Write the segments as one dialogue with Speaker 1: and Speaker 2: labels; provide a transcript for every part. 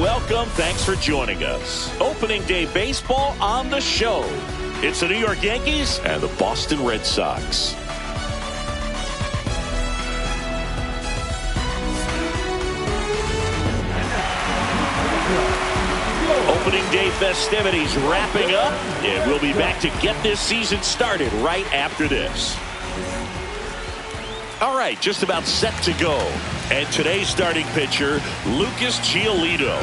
Speaker 1: welcome. Thanks for joining us. Opening day baseball on the show. It's the New York Yankees and the Boston Red Sox. Opening day festivities wrapping up, and we'll be back to get this season started right after this. All right, just about set to go. And today's starting pitcher, Lucas Giolito.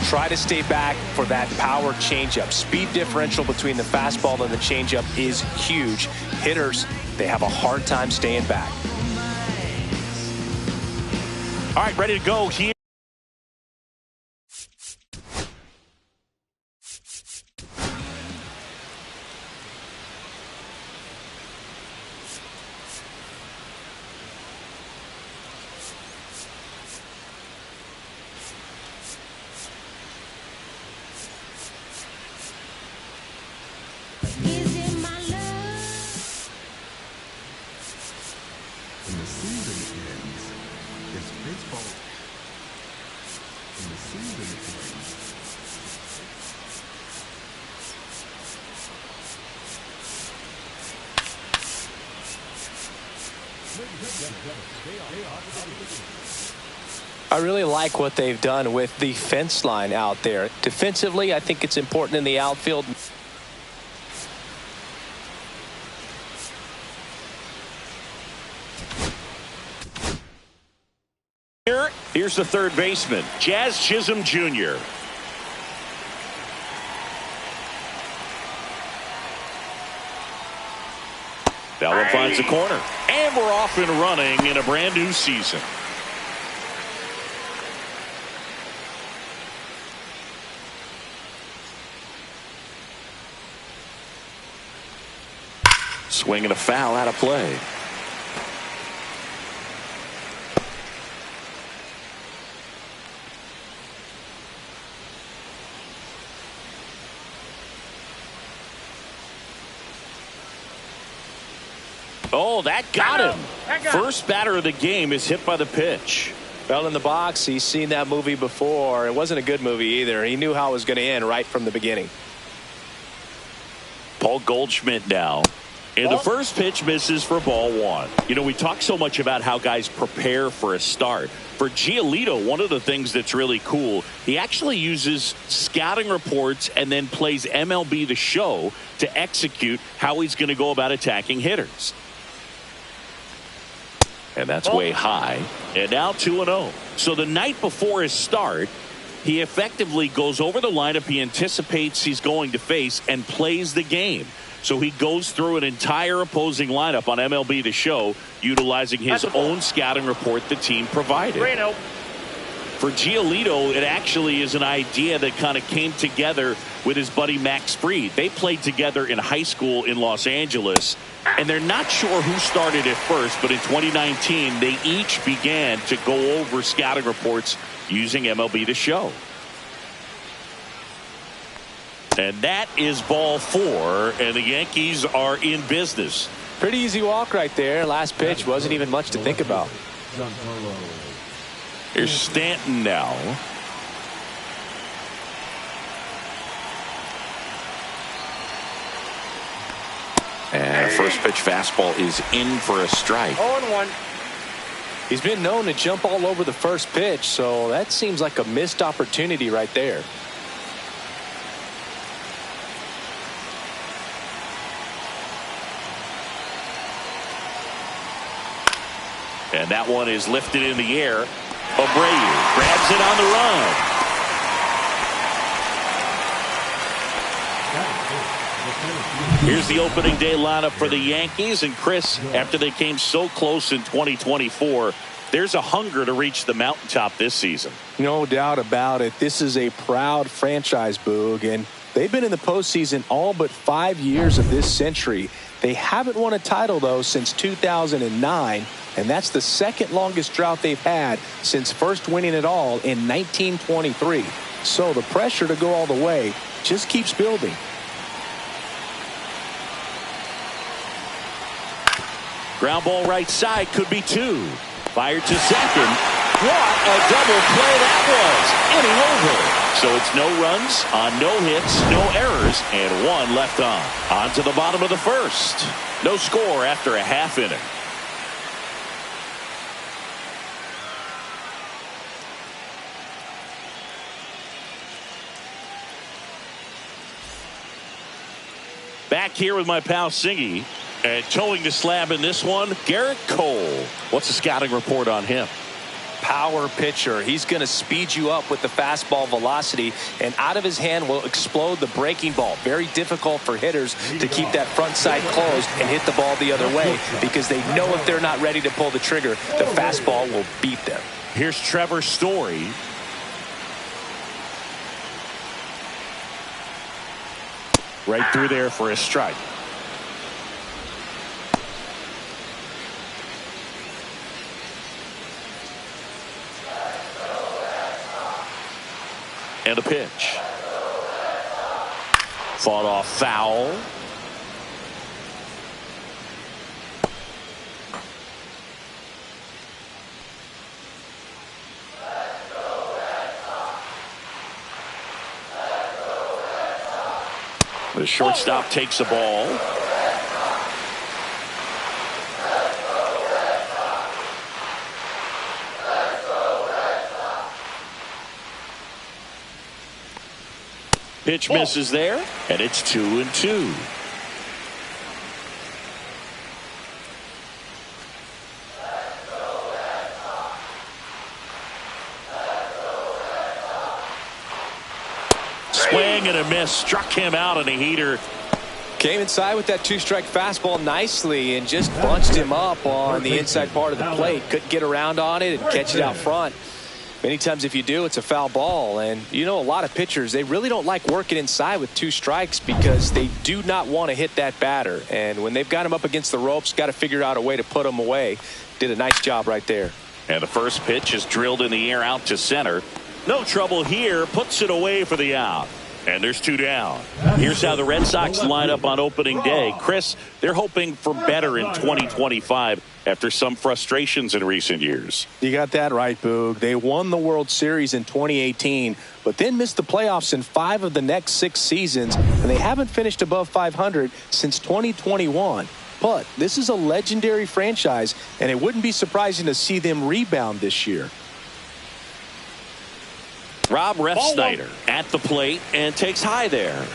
Speaker 2: Try to stay back for that power changeup. Speed differential between the fastball and the changeup is huge. Hitters, they have a hard time staying back.
Speaker 1: All right, ready to go here.
Speaker 2: I really like what they've done with the fence line out there. Defensively, I think it's important in the outfield.
Speaker 1: Here's the third baseman, Jazz Chisholm Jr. That one finds the corner. And we're off and running in a brand new season. Swing and a foul out of play. Oh, that got him. First batter of the game is hit by the pitch.
Speaker 2: Well, in the box, he's seen that movie before. It wasn't a good movie either. He knew how it was going to end right from the beginning.
Speaker 1: Paul Goldschmidt now. And the first pitch misses for ball one. You know, we talk so much about how guys prepare for a start. For Giolito, one of the things that's really cool, he actually uses scouting reports and then plays MLB The Show to execute how he's going to go about attacking hitters. And that's way high. And now 2-0. So the night before his start, he effectively goes over the lineup he anticipates he's going to face and plays the game. So he goes through an entire opposing lineup on MLB The Show, utilizing his own scouting report the team provided. For Giolito, it actually is an idea that kind of came together with his buddy Max Fried. They played together in high school in Los Angeles, and they're not sure who started it first, but in 2019, they each began to go over scouting reports using MLB The Show. And that is ball four, and the Yankees are in business.
Speaker 2: Pretty easy walk right there. Last pitch wasn't even much to think about.
Speaker 1: Here's Stanton now. And a first pitch fastball is in for a strike.
Speaker 2: 0-1. He's been known to jump all over the first pitch, so that seems like a missed opportunity right there.
Speaker 1: And that one is lifted in the air. Abreu grabs it on the run. Here's the opening day lineup for the Yankees. And Chris, after they came so close in 2024, there's a hunger to reach the mountaintop this season.
Speaker 2: No doubt about it. This is a proud franchise, Boog, and they've been in the postseason all but 5 years of this century. They haven't won a title, though, since 2009, and that's the second longest drought they've had since first winning it all in 1923. So the pressure to go all the way just keeps building. Ground ball right side, could be two. Fired to second. What
Speaker 1: A double play that was. Inning over. So it's no runs on no hits, no errors, and one left on. On to the bottom of the first. No score after a half inning. Back here with my pal Singy. And towing the slab in this one, Garrett Cole. What's the scouting report on him?
Speaker 2: Power pitcher. He's going to speed you up with the fastball velocity, and out of his hand will explode the breaking ball. Very difficult for hitters to keep that front side closed and hit the ball the other way, because they know if they're not ready to pull the trigger, the fastball will beat them.
Speaker 1: Here's Trevor Story. Right through there for a strike. And a pitch. Fought off foul. The shortstop takes the ball. Pitch misses there, and it's 2-2. Swing and a miss. Struck him out on a heater.
Speaker 2: Came inside with that two-strike fastball nicely and just bunched him up on the inside part of the plate. Couldn't get around on it and catch it out front. Many times if you do, it's a foul ball. And you know, a lot of pitchers, they really don't like working inside with two strikes because they do not want to hit that batter. And when they've got him up against the ropes, got to figure out a way to put him away. Did a nice job right there.
Speaker 1: And the first pitch is drilled in the air out to center. No trouble here. Puts it away for the out. And there's two down. Here's how the Red Sox line up on opening day. Chris, they're hoping for better in 2025 after some frustrations in recent years.
Speaker 2: You got that right, Boog. They won the World Series in 2018, but then missed the playoffs in 5 of the next 6 seasons, and they haven't finished above 500 since 2021. But this is a legendary franchise, and it wouldn't be surprising to see them rebound this year.
Speaker 1: Rob Refsnyder at the plate and takes high there.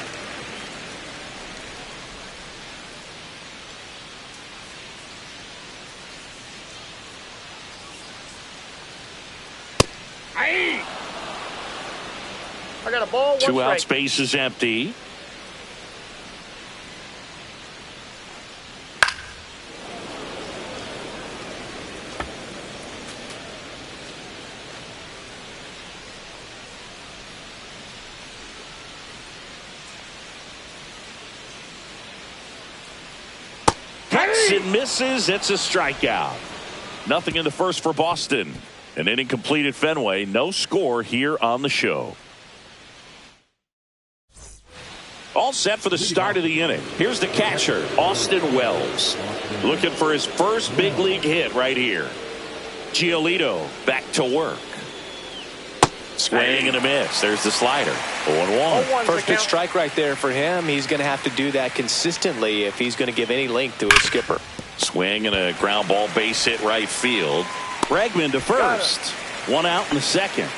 Speaker 3: I got a ball.
Speaker 1: 2 outs, base is empty. It misses. It's a strikeout. Nothing in the first for Boston. An inning complete at Fenway. No score here on the show. All set for the start of the inning. Here's the catcher, Austin Wells. Looking for his first big league hit right here. Giolito back to work. Swing and a miss. There's the slider. 0-1.
Speaker 2: First pitch strike right there for him. He's going to have to do that consistently if he's going to give any length to his skipper.
Speaker 1: Swing and a ground ball base hit right field. Bregman to first. 1 out in the second.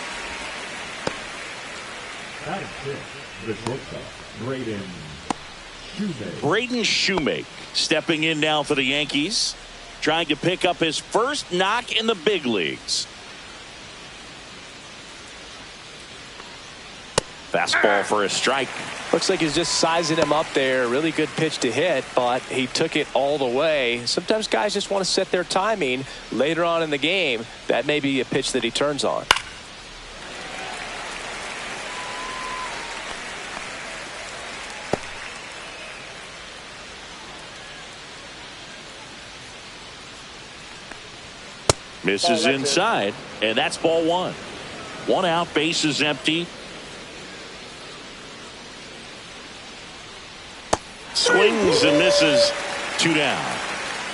Speaker 1: Braden Shoemake stepping in now for the Yankees. Trying to pick up his first knock in the big leagues. Fastball for a strike.
Speaker 2: Looks like he's just sizing him up there. Really good pitch to hit, but he took it all the way. Sometimes guys just want to set their timing later on in the game. That may be a pitch that he turns on.
Speaker 1: Misses inside, and that's ball 1. 1 out, base is empty. Swings and misses. 2 down.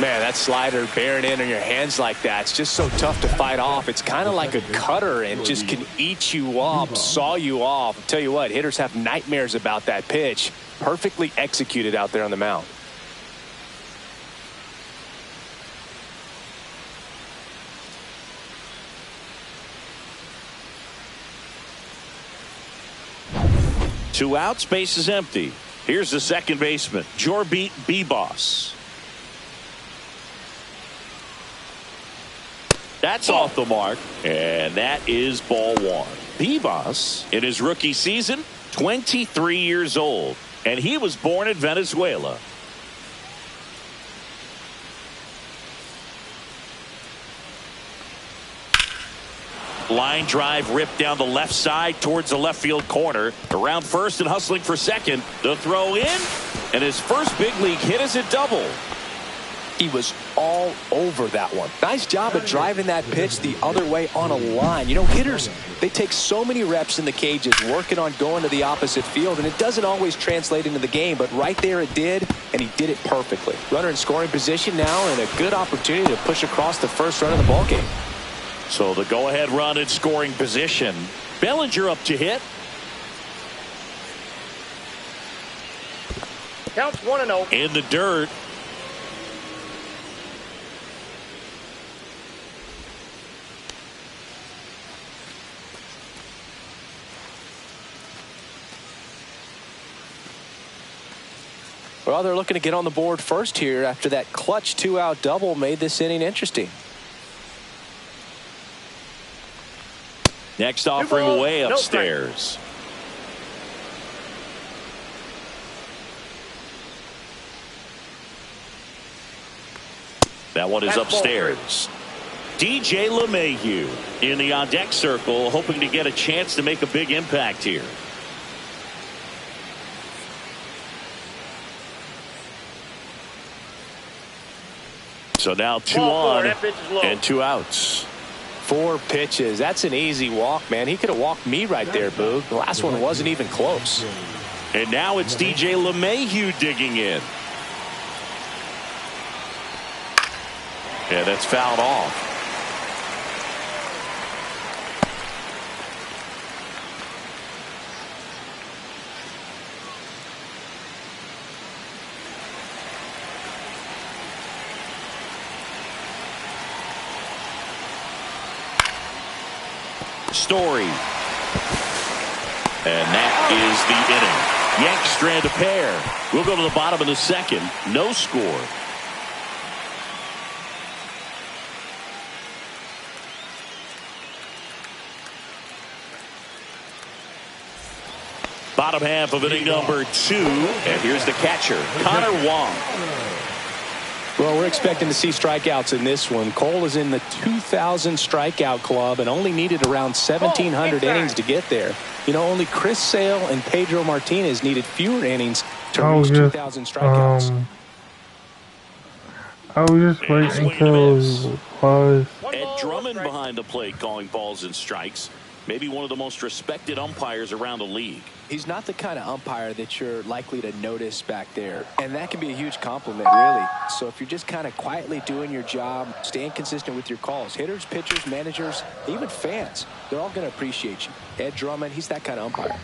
Speaker 2: Man, that slider bearing in on your hands like that, it's just so tough to fight off. It's kind of like a cutter and just can eat you up, saw you off. I'll tell you what, hitters have nightmares about that pitch. Perfectly executed out there on the mound.
Speaker 1: Two outs, base is empty. Here's the second baseman, Mlb The Show. That's off the mark, and that is ball one. The Show, in his rookie season, 23 years old, and he was born in Venezuela. Line drive ripped down the left side towards the left field corner. Around first and hustling for second. The throw in, and his first big league hit is a double.
Speaker 2: He was all over that one. Nice job of driving that pitch the other way on a line. You know, hitters, they take so many reps in the cages working on going to the opposite field, and it doesn't always translate into the game, but right there it did, and he did it perfectly. Runner in scoring position now, and a good opportunity to push across the first run of the ball game.
Speaker 1: So the go-ahead run in scoring position. Bellinger up to hit.
Speaker 3: Counts 1-0.
Speaker 1: In the dirt.
Speaker 2: Well, they're looking to get on the board first here after that clutch two-out double made this inning interesting.
Speaker 1: Next offering away upstairs. That one is upstairs. DJ LeMahieu in the on-deck circle, hoping to get a chance to make a big impact here. So now 2 on and 2 outs.
Speaker 2: 4 pitches. That's an easy walk, man. He could have walked me right there, Boog. The last one wasn't even close.
Speaker 1: And now it's DJ LeMahieu digging in. Yeah, that's fouled off. Story. And that is the inning. Yanks strand a pair. We'll go to the bottom of the second. No score. Bottom half of inning number 2. And here's the catcher, Connor Wong.
Speaker 2: Well, we're expecting to see strikeouts in this one. Cole is in the 2,000 strikeout club and only needed around 1,700 innings to get there. You know, only Chris Sale and Pedro Martinez needed fewer innings to reach 2,000 strikeouts.
Speaker 4: I was just waiting until it was.
Speaker 1: Ed Drummond behind the plate calling balls and strikes. Maybe one of the most respected umpires around the league.
Speaker 2: He's not the kind of umpire that you're likely to notice back there. And that can be a huge compliment, really. So if you're just kind of quietly doing your job, staying consistent with your calls, hitters, pitchers, managers, even fans, they're all going to appreciate you. Ed Drummond, he's that kind of umpire.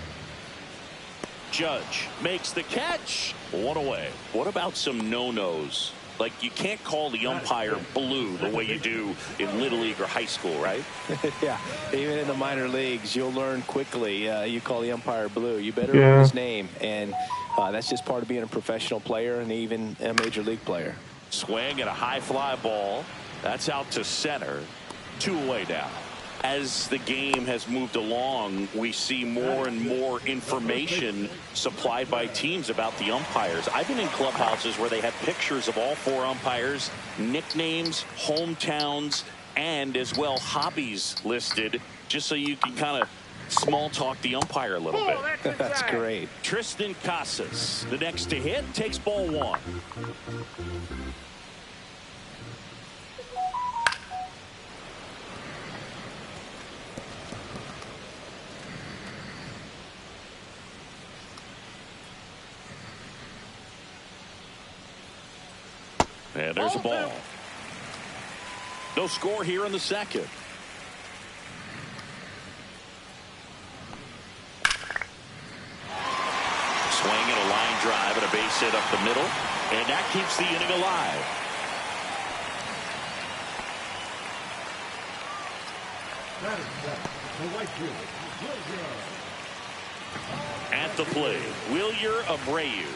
Speaker 1: Judge makes the catch. 1 away. What about some no-nos? Like, you can't call the umpire blue the way you do in Little League or high school, right?
Speaker 2: Yeah, even in the minor leagues, you'll learn quickly. You call the umpire blue. You better learn his name. And that's just part of being a professional player and even a major league player.
Speaker 1: Swing and a high fly ball. That's out to center. 2 away now. As the game has moved along, we see more and more information supplied by teams about the umpires. I've been in clubhouses where they have pictures of all 4 umpires, nicknames, hometowns, and as well hobbies listed, just so you can kind of small talk the umpire a little bit.
Speaker 2: That's great.
Speaker 1: Tristan Casas, the next to hit, takes ball 1. And there's a ball. No score here in the second. Swing and a line drive and a base hit up the middle. And that keeps the inning alive. At the plate, Wilyer Abreu.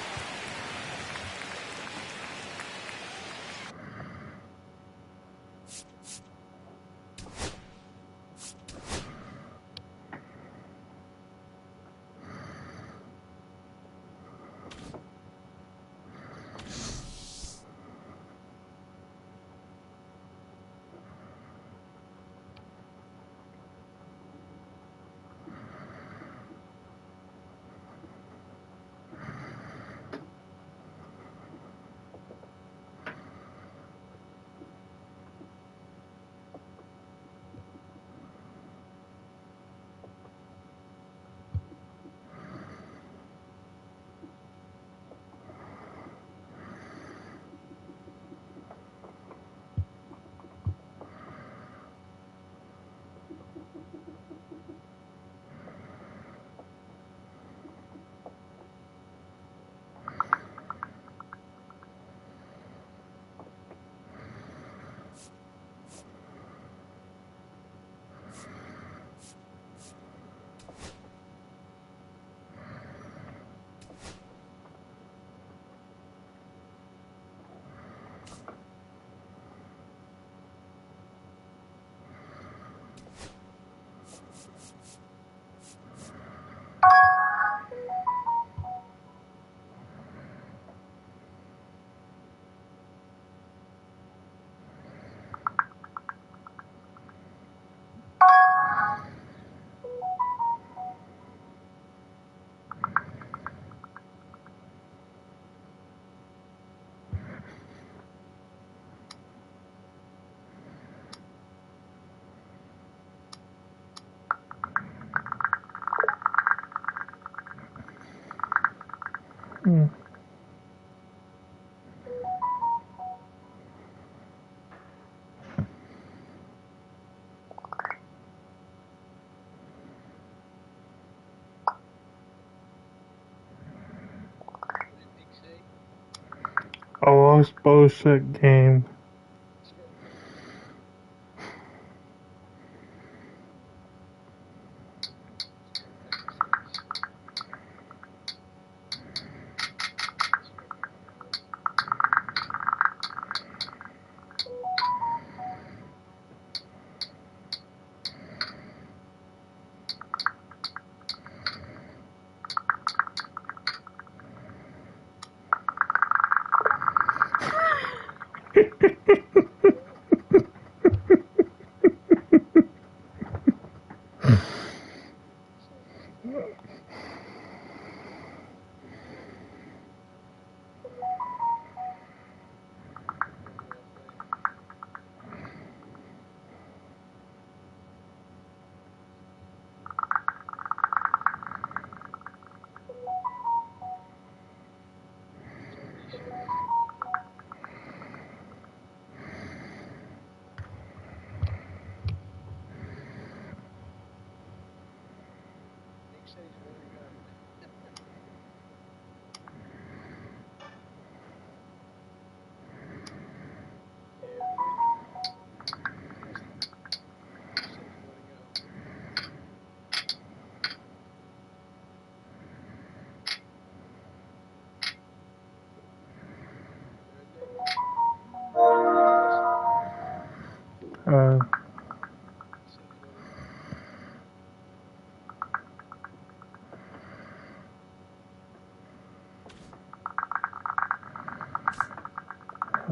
Speaker 4: I lost both that game.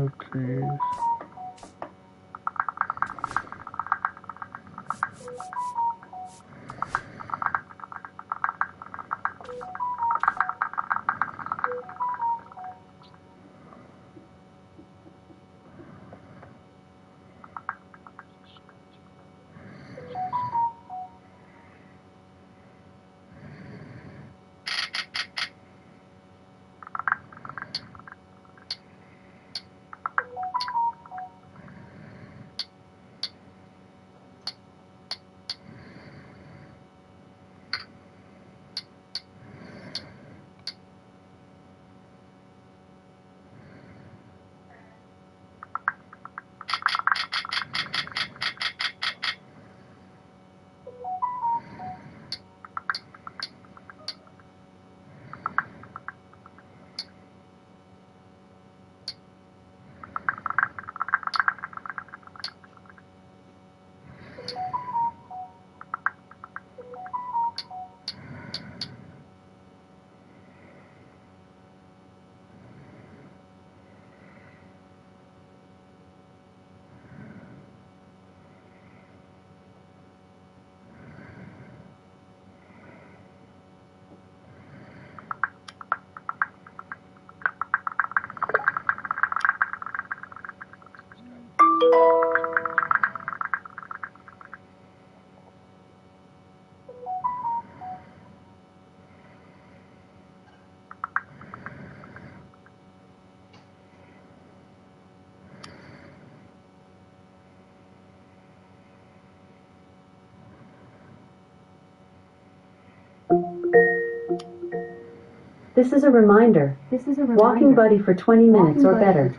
Speaker 4: Oh, jeez.
Speaker 5: This is a reminder. Walking buddy for 20 minutes or better.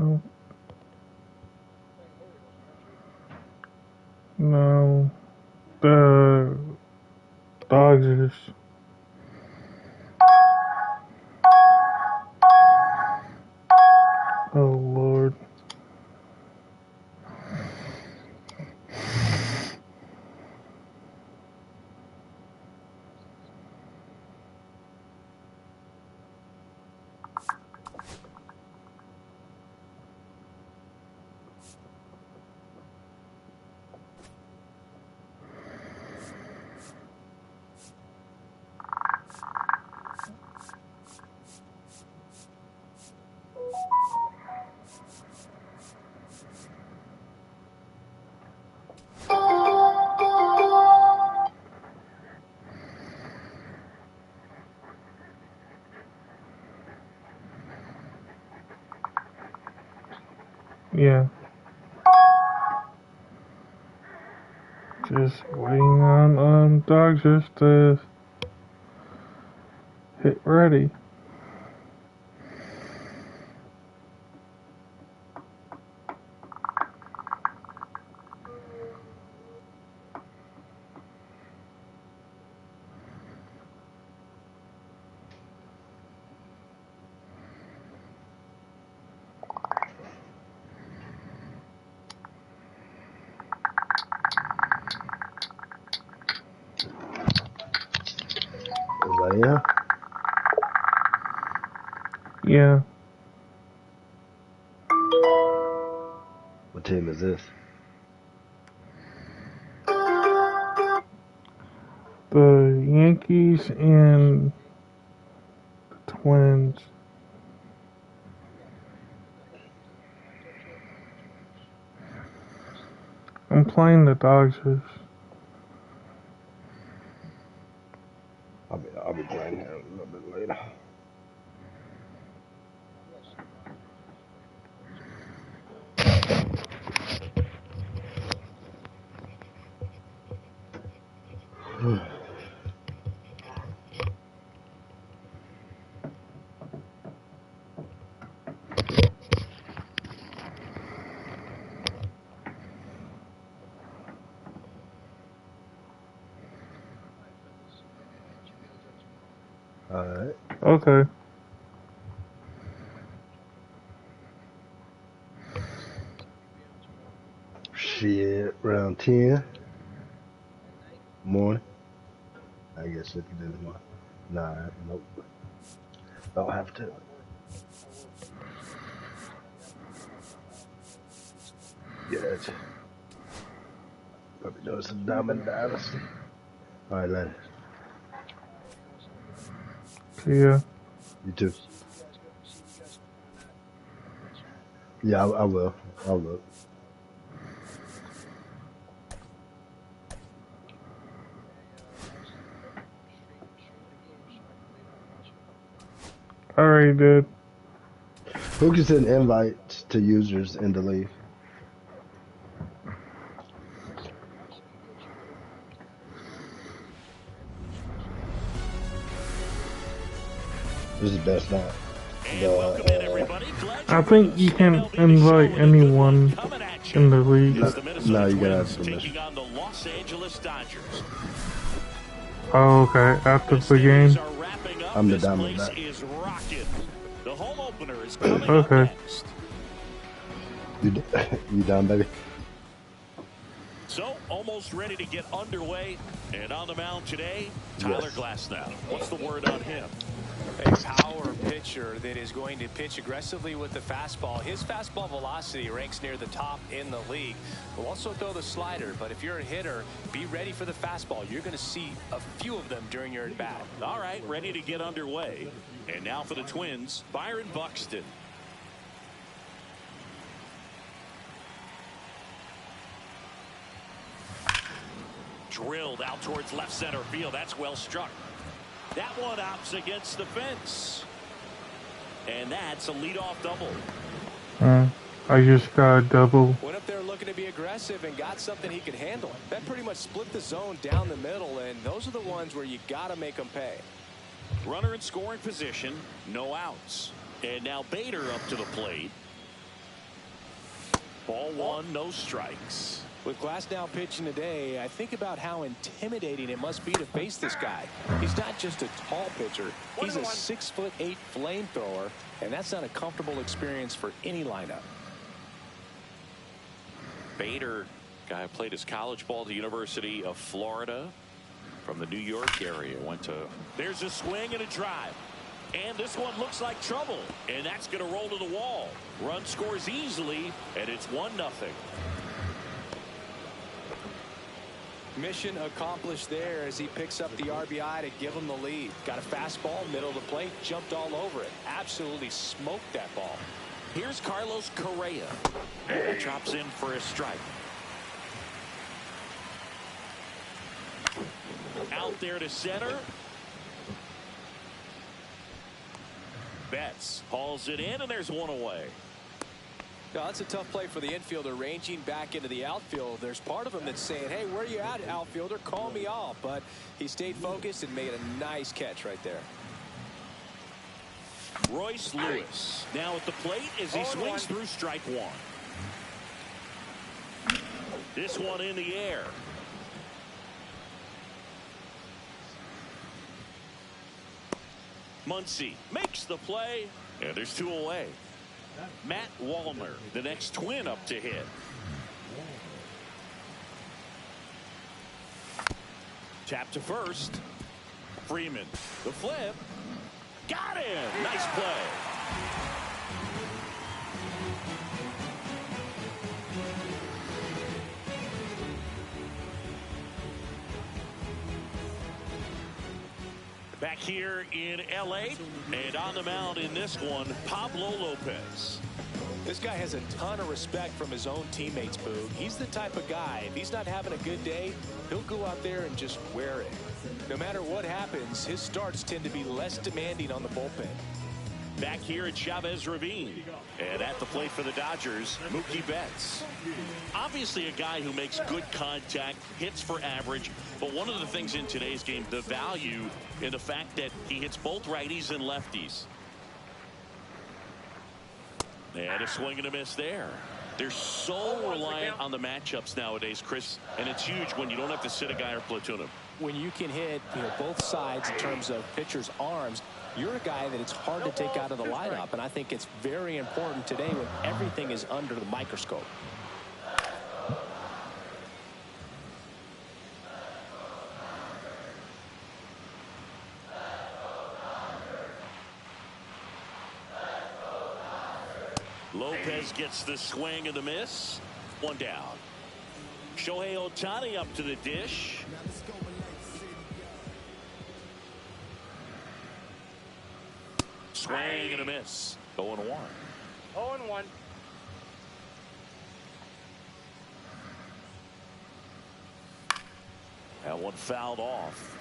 Speaker 4: Oh. No. The Dodgers. Oh, Lord. Yeah. Just waiting on Dodgers to hit ready.
Speaker 6: Yeah.
Speaker 4: Yeah.
Speaker 6: What team is this?
Speaker 4: The Yankees and the Twins. I'm playing the Dodgers.
Speaker 6: I'll be playing here a little bit later. Alright.
Speaker 4: Okay.
Speaker 6: Shit, round 10. Morning. I guess if you didn't want. Nah, nope. Don't have to. Yes. Probably doing some Diamond Dynasty. Alright, later.
Speaker 4: See ya.
Speaker 6: You too. Yeah, I will. I'll look.
Speaker 4: I already did.
Speaker 6: Who can send invites to users and delete? This is best not.
Speaker 4: I think you can invite anyone in the league.
Speaker 6: No, you gotta have permission.
Speaker 4: Oh, okay. After the game.
Speaker 6: I'm the dominant.
Speaker 4: Okay.
Speaker 6: You done, baby?
Speaker 1: So, almost ready to get underway. And on the mound today, Tyler Glasnow. What's the word on him?
Speaker 7: A power pitcher that is going to pitch aggressively with the fastball. His fastball velocity ranks near the top in the league. Will also throw the slider, but if you're a hitter, be ready for the fastball. You're going to see a few of them during your at-bat.
Speaker 1: All right, ready to get underway. And now for the Twins, Byron Buxton. Drilled out towards left center field. That's well struck. That one opts against the fence. And that's a leadoff double.
Speaker 4: I just got a double.
Speaker 7: Went up there looking to be aggressive and got something he could handle. That pretty much split the zone down the middle, and those are the ones where you got to make them pay.
Speaker 1: Runner in scoring position, no outs. And now Bader up to the plate. Ball one, no strikes.
Speaker 7: With Glasnow pitching today, I think about how intimidating it must be to face this guy. He's not just a tall pitcher. He's a 6'8" flamethrower, and that's not a comfortable experience for any lineup.
Speaker 1: Bader, guy who played his college ball at the University of Florida from the New York area. There's a swing and a drive. And this one looks like trouble. And that's going to roll to the wall. Run scores easily, and it's 1-0.
Speaker 7: Mission accomplished there as he picks up the RBI to give him the lead. Got a fastball, middle of the plate, jumped all over it. Absolutely smoked that ball.
Speaker 1: Here's Carlos Correa. Drops in for a strike. Out there to center. Betts hauls it in, and there's one away.
Speaker 7: Now, that's a tough play for the infielder, ranging back into the outfield. There's part of him that's saying, hey, where you at, outfielder? Call me off. But he stayed focused and made a nice catch right there.
Speaker 1: Royce Lewis now at the plate as he swings through strike one. This one in the air. Muncy makes the play, and there's two away. Matt Wallner, the next Twin up to hit. Tap to first. Freeman, the flip. Got him. Nice play. Back here in L.A. and on the mound in this one, Pablo Lopez.
Speaker 7: This guy has a ton of respect from his own teammates, Boog. He's the type of guy, if he's not having a good day, he'll go out there and just wear it. No matter what happens, his starts tend to be less demanding on the bullpen.
Speaker 1: Back here at Chavez Ravine. And at the plate for the Dodgers, Mookie Betts. Obviously a guy who makes good contact, hits for average, but one of the things in today's game, the value in the fact that he hits both righties and lefties. And a swing and a miss there. They're so reliant on the matchups nowadays, Chris, and it's huge when you don't have to sit a guy or platoon him.
Speaker 7: When you can hit both sides in terms of pitchers' arms, you're a guy that it's hard to take out of the lineup, and I think it's very important today when everything is under the microscope.
Speaker 1: Lopez gets the swing and the miss. One down. Shohei Ohtani up to the dish. Swing and a miss. 0-1.
Speaker 3: 0-1.
Speaker 1: That one fouled off.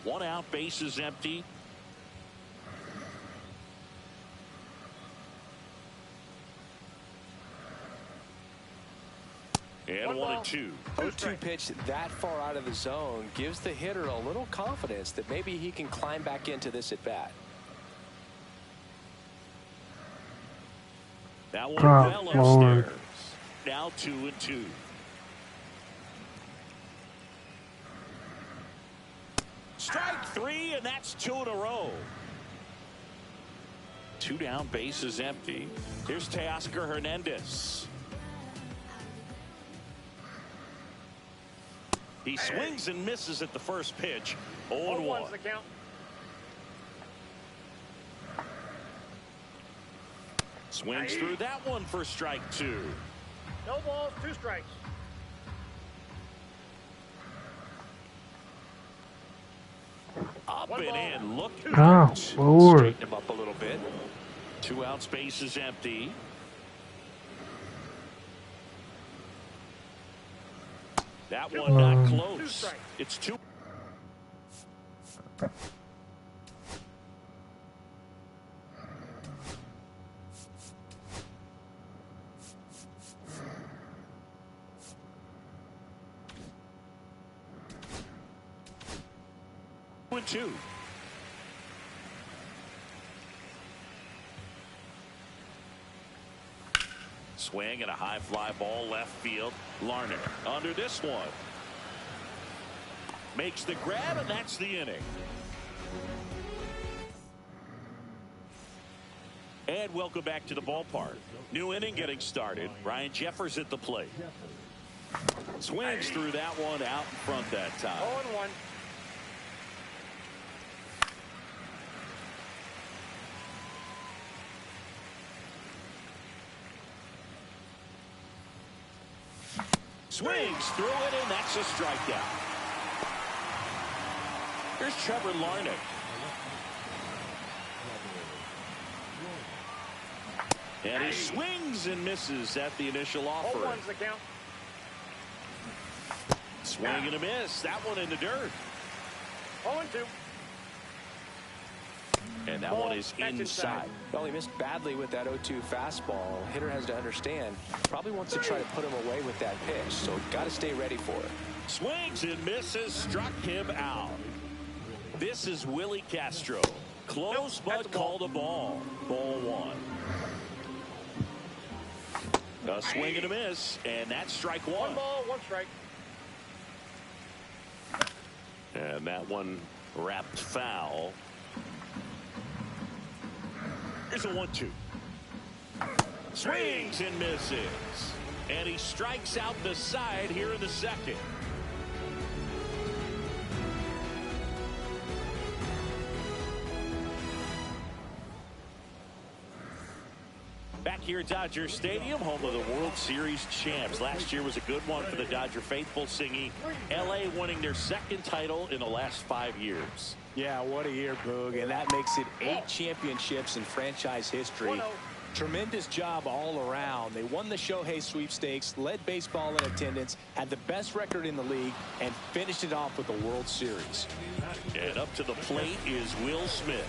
Speaker 1: One out, base is empty. And 1-2.
Speaker 7: 0-2 pitch that far out of the zone gives the hitter a little confidence that maybe he can climb back into this at bat.
Speaker 1: That one well upstairs. Now 2-2. Strike 3, and that's 2 in a row. 2 down, base is empty. Here's Teoscar Hernandez. He swings and misses at the first pitch. 0-1.
Speaker 3: The count.
Speaker 1: Swings through that one for strike 2.
Speaker 3: No balls, 2 strikes.
Speaker 1: Up and in, look.
Speaker 4: Oh, Lord.
Speaker 1: Straighten him up a little bit. 2 outs, base is empty. That one not close. It's 2. Two. Swing and a high fly ball left field. Larnach under this one. Makes the grab, and that's the inning. And welcome back to the ballpark. New inning getting started. Ryan Jeffers at the plate. Swings through that one out in front that time.
Speaker 3: 0-1.
Speaker 1: Swings through it, and that's a strikeout. Here's Trevor Larnach. And he swings and misses at the initial offer.
Speaker 3: 0-1's the count.
Speaker 1: Swing and a miss. That one in the dirt.
Speaker 3: 0-2.
Speaker 1: And that one is inside.
Speaker 8: Well, he missed badly with that 0-2 fastball. Hitter has to understand, probably wants to try to put him away with that pitch, so got to stay ready for it.
Speaker 1: Swings and misses, struck him out. This is Willie Castro. Close, but called a ball. Ball 1. A swing and a miss, and that's strike 1.
Speaker 3: 1 ball, 1 strike.
Speaker 1: And that one wrapped foul. Here's a 1-2. Swings and misses. And he strikes out the side here in the second. Back here at Dodger Stadium, home of the World Series champs. Last year was a good one for the Dodger faithful, Singy. L.A. winning their 2nd title in the last 5 years.
Speaker 2: Yeah, what a year, Boog, and that makes it 8 championships in franchise history. Tremendous job all around. They won the Shohei sweepstakes, led baseball in attendance, had the best record in the league, and finished it off with the World Series.
Speaker 1: And up to the plate is Will Smith.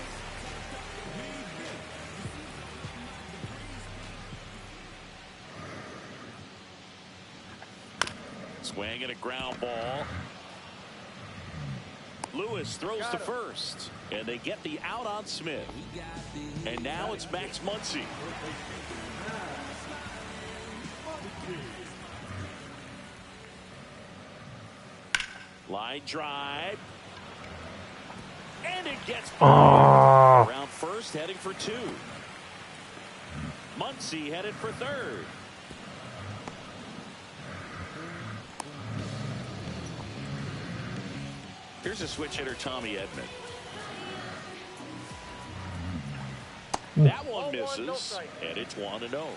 Speaker 1: Swing and a ground ball. Lewis throws to first, and they get the out on Smith. And now it's Max Muncy. Line drive. And it gets around first, heading for 2. Muncy headed for 3rd. Here's a switch hitter, Tommy Edman. That one misses, and it's 1-0.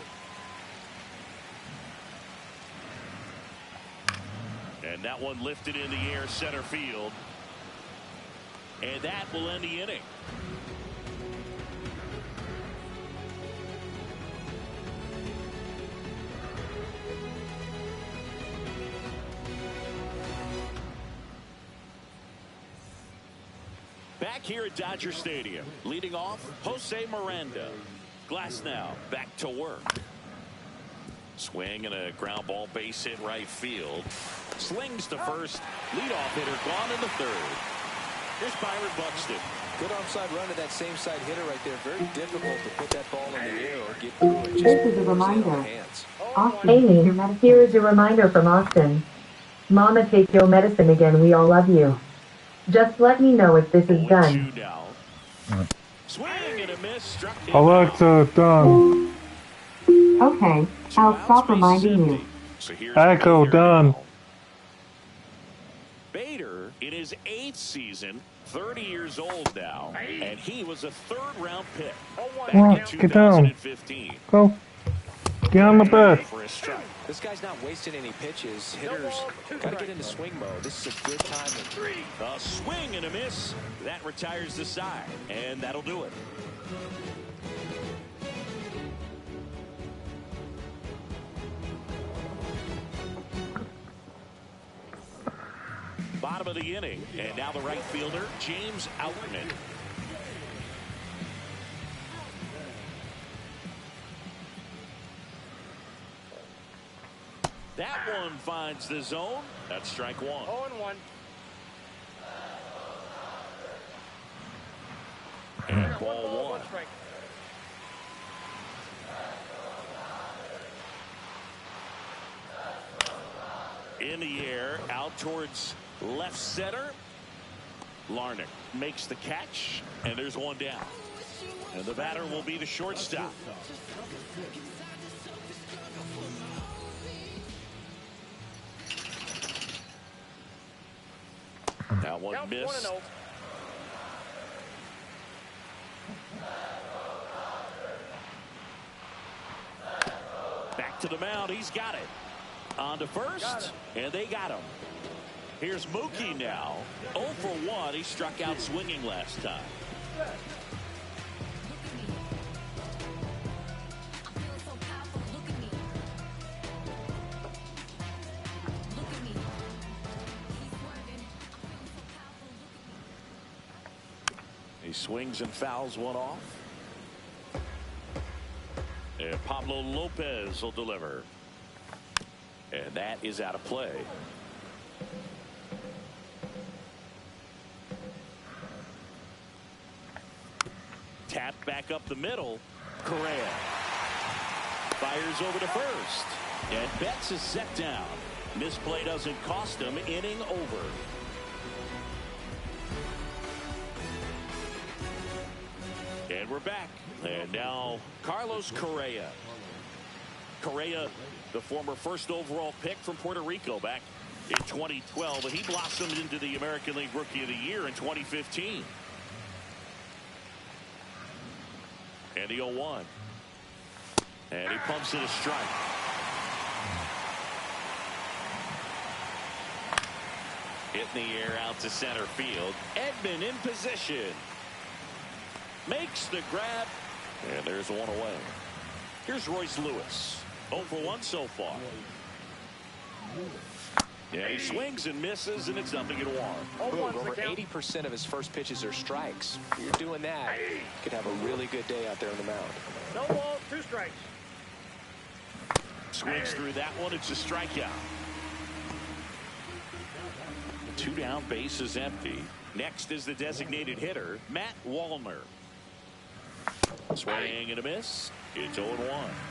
Speaker 1: And that one lifted in the air, center field. And that will end the inning. Back here at Dodger Stadium, leading off, Jose Miranda. Glasnow back to work. Swing and a ground ball, base hit right field. Slings to first. Leadoff hitter gone in the 3rd. Here's Byron Buxton.
Speaker 8: Good onside run to that same side hitter right there. Very difficult to put that ball in the air or get through it. Just
Speaker 5: This is a
Speaker 8: force it out
Speaker 5: reminder.
Speaker 8: of hands.
Speaker 5: Austin, Amy, here is a reminder from Austin. Mama, take your medicine again. We all love you. Just let me know if this is done.
Speaker 1: 0-2 now. Swing and a miss. Struck him
Speaker 4: Alexa,
Speaker 1: out.
Speaker 4: done.
Speaker 5: Okay, I'll stop reminding you.
Speaker 1: So here's
Speaker 4: Echo,
Speaker 1: Bader
Speaker 4: done.
Speaker 1: now. Bader, in his 8th season, 30 years old now, and he was a 3rd-round pick back in
Speaker 4: Get down.
Speaker 1: 2015.
Speaker 4: Go. Get on the bed.
Speaker 1: For a strike.
Speaker 8: This guy's not wasting any pitches. Hitters got to get into swing mode. This is a good time.
Speaker 1: A swing and a miss. That retires the side, and that'll do it. Bottom of the inning, and now the right fielder, James Outman. That one finds the zone. That's strike 1.
Speaker 3: 0-1.
Speaker 1: And ball 1.
Speaker 3: Strike.
Speaker 1: In the air, out towards left center. Larnach makes the catch, and there's one down. And the batter will be the shortstop. That one
Speaker 3: Count
Speaker 1: missed.
Speaker 3: 1-0.
Speaker 1: Back to the mound. He's got it. On to first, and they got him. Here's Mookie now. 0 for 1. He struck out swinging last time. He swings and fouls one off. And Pablo Lopez will deliver. And that is out of play. Tapped back up the middle. Correa fires over to first. And Betts is set down. Misplay doesn't cost him. Inning over. And we're back. And now Carlos Correa. Correa, the former first overall pick from Puerto Rico back in 2012. And he blossomed into the American League Rookie of the Year in 2015. And the 0-1. And he pumps it a strike. Hit in the air out to center field. Edman in position. Makes the grab. And there's one away. Here's Royce Lewis. 0 for 1 so far. Yeah, he swings and misses, and it's 0-1.
Speaker 8: Over 80% of his first pitches are strikes. If you're doing that, you could have a really good day out there on the mound.
Speaker 3: No balls, 2 strikes.
Speaker 1: Swings through that one. It's a strikeout. 2 down, base is empty. Next is the designated hitter, Matt Wallner. Swing and a miss. It's 0-1.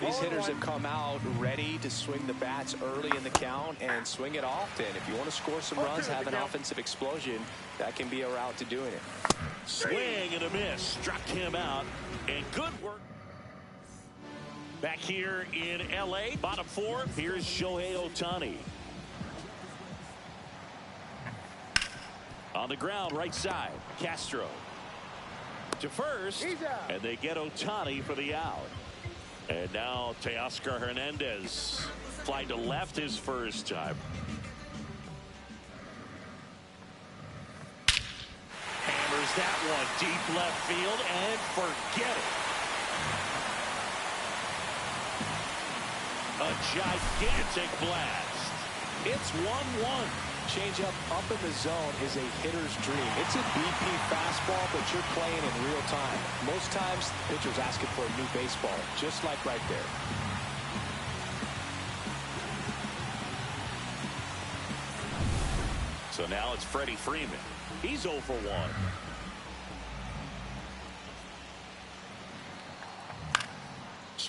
Speaker 8: These hitters have come out ready to swing the bats early in the count and swing it often. If you want to score some runs, have an offensive explosion, that can be a route to doing it.
Speaker 1: Swing and a miss. Struck him out. And good work. Back here in L.A., bottom 4, here's Shohei Ohtani. On the ground, right side, Castro. To first, and they get Ohtani for the out. And now Teoscar Hernandez fly to left his first time. Hammers that one deep left field and forget it. A gigantic blast. It's 1-1.
Speaker 8: Changeup up in the zone is a hitter's dream. It's a BP fastball, but you're playing in real time. Most times, the pitcher's asking for a new baseball, just like right there.
Speaker 1: So now it's Freddie Freeman. He's 0 for 1.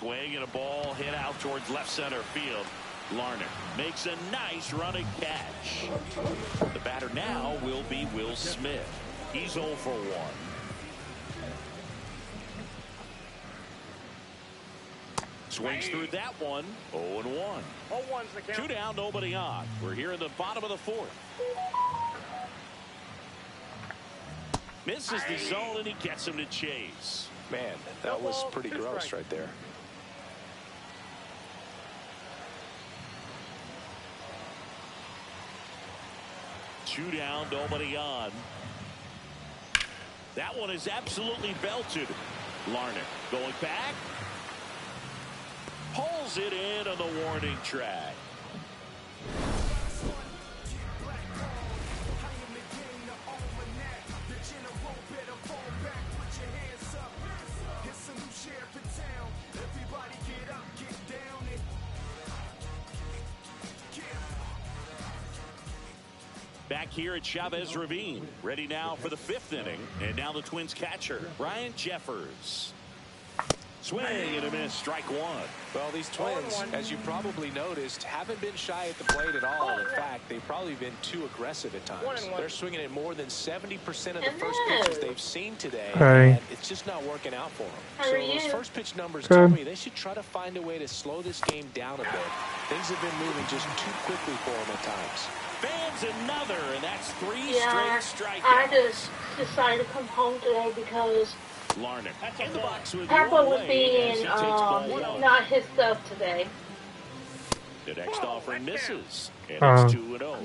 Speaker 1: Swing and a ball hit out towards left center field. Larner makes a nice running catch. The batter now will be Will Smith. He's 0 for 1. Swings through that one. 0-1.
Speaker 3: 0-1's the count.
Speaker 1: 2 down, nobody on. We're here in the bottom of the 4th. Misses the zone, and he gets him to chase.
Speaker 8: Man, that was pretty gross right there.
Speaker 1: Two down, nobody on. That one is absolutely belted. Larner going back. Pulls it in on the warning track. Back here at Chavez Ravine, ready now for the 5th inning. And now the Twins catcher, Ryan Jeffers. Swing and a miss, strike 1.
Speaker 8: Well, these Twins, as you probably noticed, haven't been shy at the plate at all. In fact, they've probably been too aggressive at times. They're swinging at more than 70% of the first pitches they've seen today.
Speaker 4: Hey.
Speaker 8: And it's just not working out for them.
Speaker 5: How
Speaker 8: So
Speaker 5: are
Speaker 8: those
Speaker 5: you?
Speaker 8: first pitch numbers tell me they should try to find a way to slow this game down a bit. Things have been moving just too quickly for them at times.
Speaker 1: Fans another, and that's 3
Speaker 9: Yeah,
Speaker 1: straight strikeouts.
Speaker 9: I just decided to come home today because
Speaker 1: Larner in the box with
Speaker 9: Papa
Speaker 1: one
Speaker 9: was
Speaker 1: away
Speaker 9: being
Speaker 1: as he takes ball 1.
Speaker 9: not his stuff today.
Speaker 1: The next offering misses, and it's 2-0.